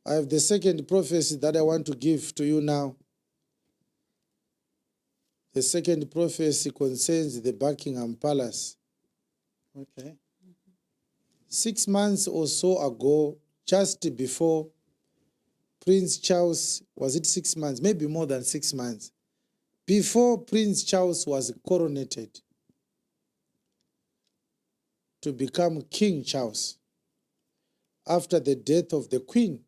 I have the second prophecy that I want to give to you now. The second prophecy concerns the Buckingham Palace. Okay. 6 months or so ago, just before Prince Charles, was it 6 months? Maybe more than 6 months. Before Prince Charles was coronated to become King Charles, after the death of the Queen,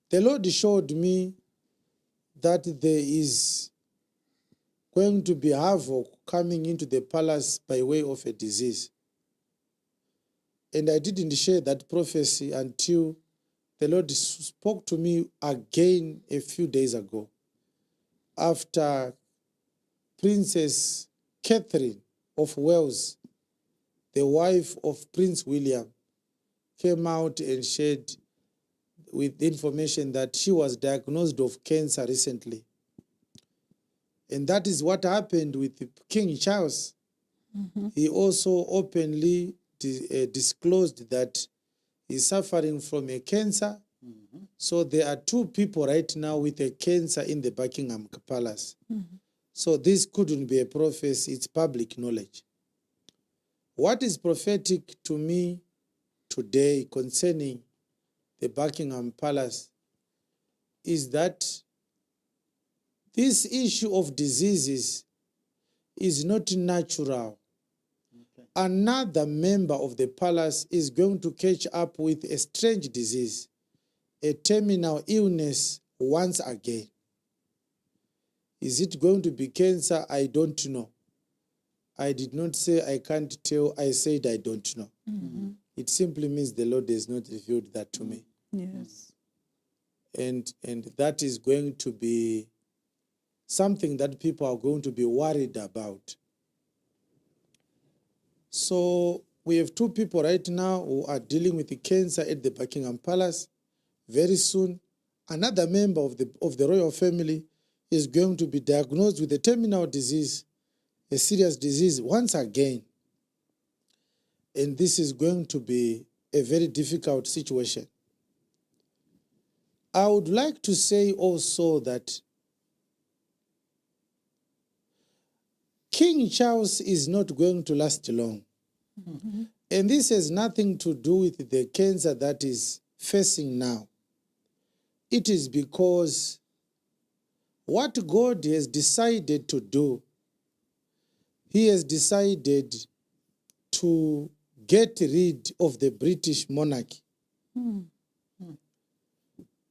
the Lord showed me that there is going to be havoc coming into the palace by way of a disease. And I didn't share that prophecy until the Lord spoke to me again a few days ago, after Princess Catherine of Wales, the wife of Prince William, came out and shared with information that she was diagnosed of cancer recently. And that is what happened with King Charles. He also openly disclosed that he's suffering from a cancer. So there are 2 people right now with a cancer in the Buckingham Palace. So this couldn't be a prophecy, it's public knowledge. What is prophetic to me today concerning the Buckingham Palace is that this issue of diseases is not natural. Okay. Another member of the palace is going to catch up with a strange disease, a terminal illness once again. Is it going to be cancer? I don't know. I did not say I can't tell. I said I don't know. It simply means the Lord has not revealed that to me. Yes. And that is going to be something that people are going to be worried about. So we have 2 people right now who are dealing with the cancer at the Buckingham Palace. Very soon, another member of the royal family is going to be diagnosed with a terminal disease, a serious disease once again. And this is going to be a very difficult situation. I would like to say also that King Charles is not going to last long. And this has nothing to do with the cancer that is facing now. It is because what God has decided to do, He has decided to get rid of the British monarchy.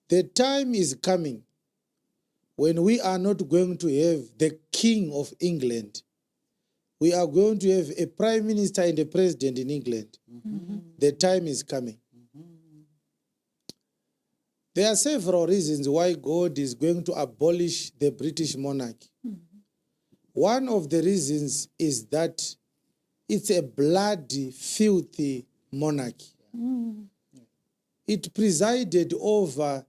The time is coming when we are not going to have the King of England. We are going to have a prime minister and a president in England. The time is coming. There are several reasons why God is going to abolish the British monarchy. One of the reasons is that it's a bloody, filthy monarchy. It presided over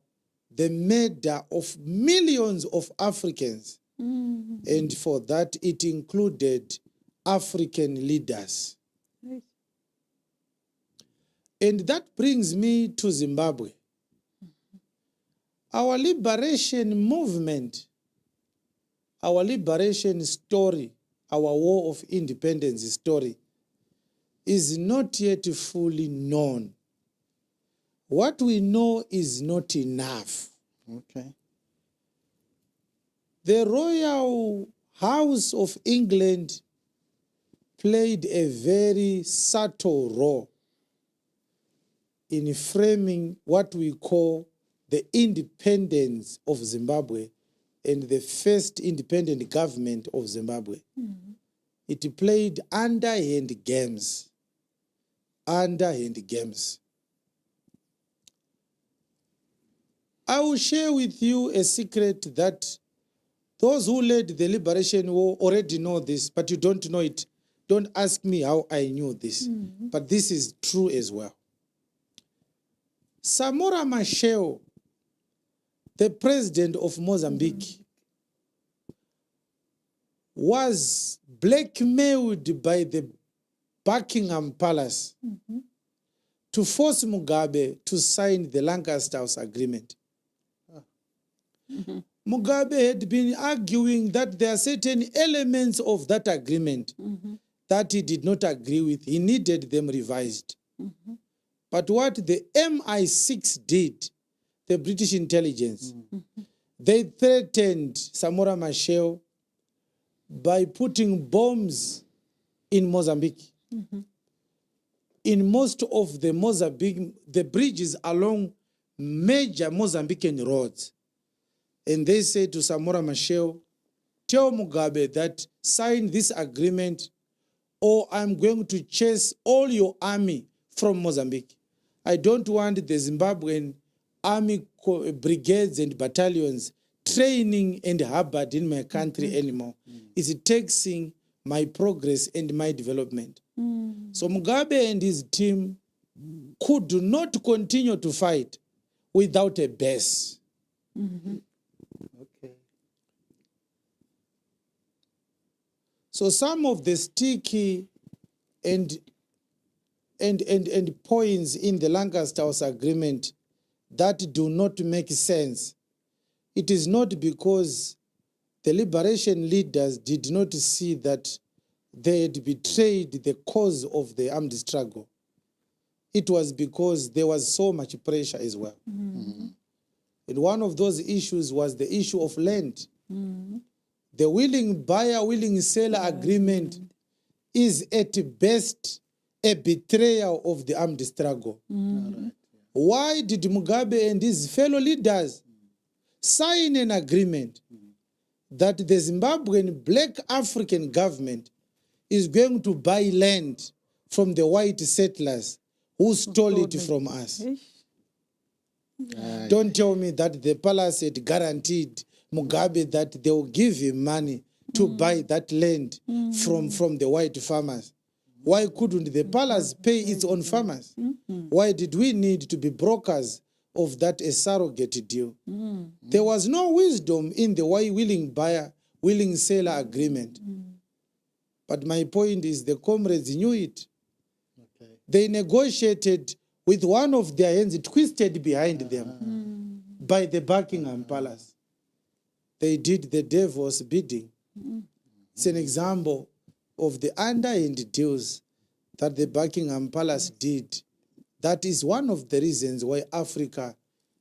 the murder of millions of Africans. And for that, it included African leaders. Yes. And that brings me to Zimbabwe. Our liberation movement, our liberation story, our war of independence story is not yet fully known. What we know is not enough. Okay. The Royal House of England played a very subtle role in framing what we call the independence of Zimbabwe and the first independent government of Zimbabwe. It played underhand games. Underhand games. I will share with you a secret that those who led the Liberation War already know this, but you don't know it. Don't ask me how I knew this, but this is true as well. Samora Machel, the president of Mozambique, was blackmailed by the Buckingham Palace to force Mugabe to sign the Lancaster House Agreement. Mugabe had been arguing that there are certain elements of that agreement that he did not agree with. He needed them revised. But what the MI6 did, the British intelligence, they threatened Samora Machel by putting bombs in Mozambique. In most of the Mozambique, the bridges along major Mozambican roads. And they said to Samora Machel, tell Mugabe that sign this agreement or I'm going to chase all your army from Mozambique. I don't want the Zimbabwean army brigades and battalions training and harbored in my country anymore. It's taxing my progress and my development. So Mugabe and his team could not continue to fight without a base. Okay. So some of the sticky and points in the Lancaster House Agreement that do not make sense, it is not because the liberation leaders did not see that they had betrayed the cause of the armed struggle. It was because there was so much pressure as well. And one of those issues was the issue of land. The willing buyer, willing seller agreement is at best a betrayal of the armed struggle. Why did Mugabe and his fellow leaders sign an agreement that the Zimbabwean black African government is going to buy land from the white settlers who stole it from us? Don't tell me that the palace had guaranteed Mugabe that they will give him money to buy that land from the white farmers. Why couldn't the palace pay its own farmers? Why did we need to be brokers of that a surrogate deal? There was no wisdom in the willing buyer, willing seller agreement. But my point is the comrades knew it. Okay. They negotiated with one of their hands twisted behind them by the Buckingham Palace. They did the devil's bidding. It's an example of the underhand deals that the Buckingham Palace did. That is one of the reasons why Africa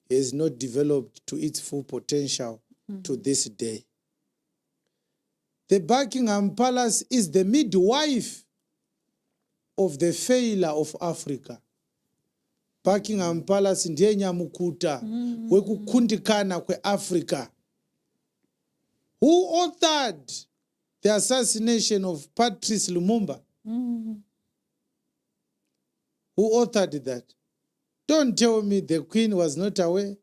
has not developed to its full potential to this day. The Buckingham Palace is the midwife of the failure of Africa. Buckingham Palace ndiye nyamukuta wekukundikana kwe-Africa. Who authored the assassination of Patrice Lumumba? Who authored that? Don't tell me the Queen was not aware.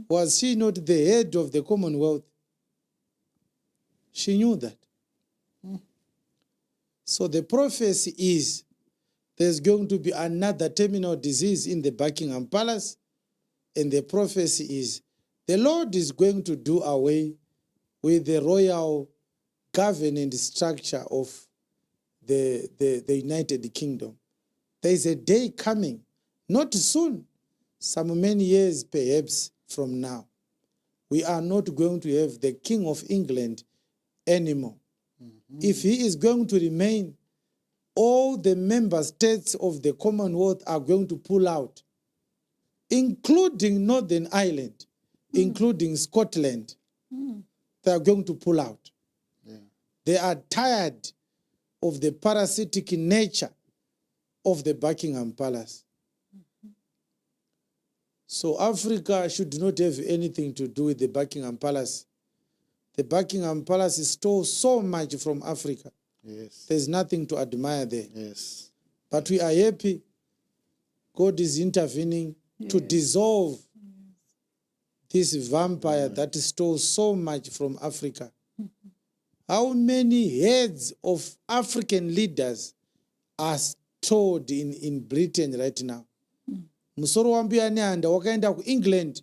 Was she not the head of the Commonwealth? She knew that. So the prophecy is there's going to be another terminal disease in the Buckingham Palace, and the prophecy is the Lord is going to do away with the royal governance structure of the United Kingdom. There is a day coming, not soon, some many years perhaps from now. We are not going to have the King of England anymore. If he is going to remain, all the member states of the Commonwealth are going to pull out, including Northern Ireland, including Scotland. They are going to pull out. They are tired of the parasitic nature of the Buckingham Palace. So Africa should not have anything to do with the Buckingham Palace. The Buckingham Palace stole so much from Africa. Yes. There's nothing to admire there. Yes. But we are happy God is intervening to dissolve this vampire that stole so much from Africa. How many heads of African leaders are stored in Britain right now? Musoro wambianyanda wakaenda ku England.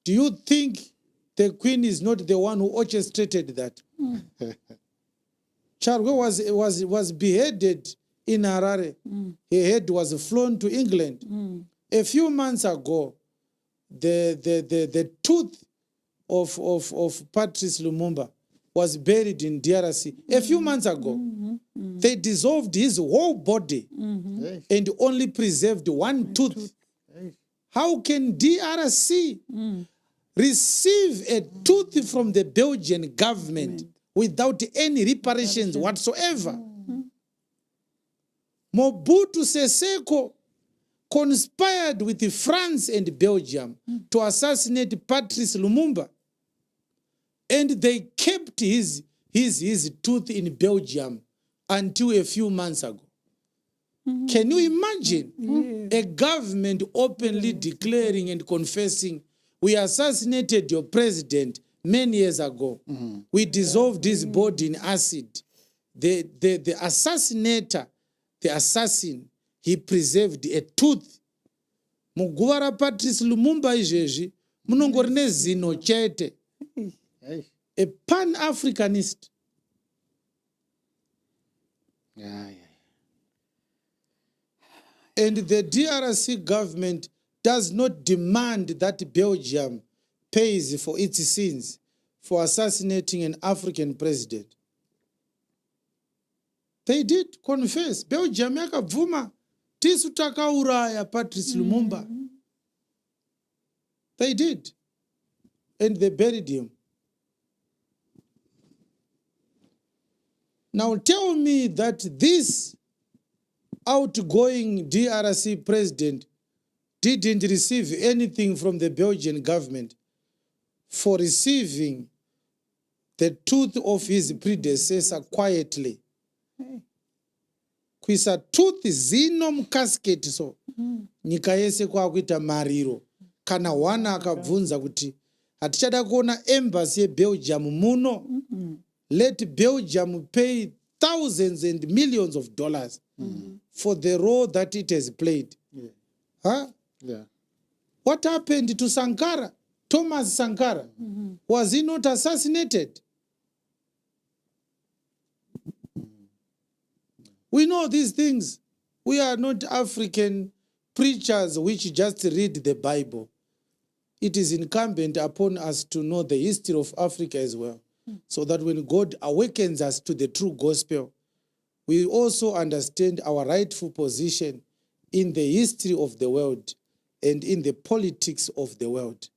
Do you think the Queen is not the one who orchestrated that? Charles was beheaded in Harare. Her head was flown to England. A few months ago, the tooth of Patrice Lumumba was buried in DRC. A few months ago, they dissolved his whole body Yes. and only preserved one tooth. Yes. How can DRC receive a tooth from the Belgian government without any reparations whatsoever? Mobutu Sese conspired with France and Belgium to assassinate Patrice Lumumba, and they kept his tooth in Belgium until a few months ago. Can you imagine a government openly declaring and confessing, we assassinated your president many years ago. We dissolved his body in acid. The assassinator, the assassin, he preserved a tooth. Muguva ra Patrice Lumumba izvezvi munongori nezino chete. Yes. A pan-Africanist. Yeah. And the DRC government does not demand that Belgium pays for its sins for assassinating an African president. They did confess. Belgium yakabvuma tisu takauraya Patrice Lumumba. They did. And they buried him. Now tell me that this outgoing DRC president didn't receive anything from the Belgian government for receiving the tooth of his predecessor quietly. Kuisa tooth zino mukasket so nyika yese kwakuita mariro kana wana akabvunza kuti hatichada kuona embassy yeBelgium muno. Let Belgium pay thousands and millions of dollars for the role that it has played. Yeah. Huh? Yeah. What happened to Sankara? Thomas Sankara? Was he not assassinated? We know these things. We are not African preachers which just read the Bible. It is incumbent upon us to know the history of Africa as well, so that when God awakens us to the true gospel, we also understand our rightful position in the history of the world and in the politics of the world.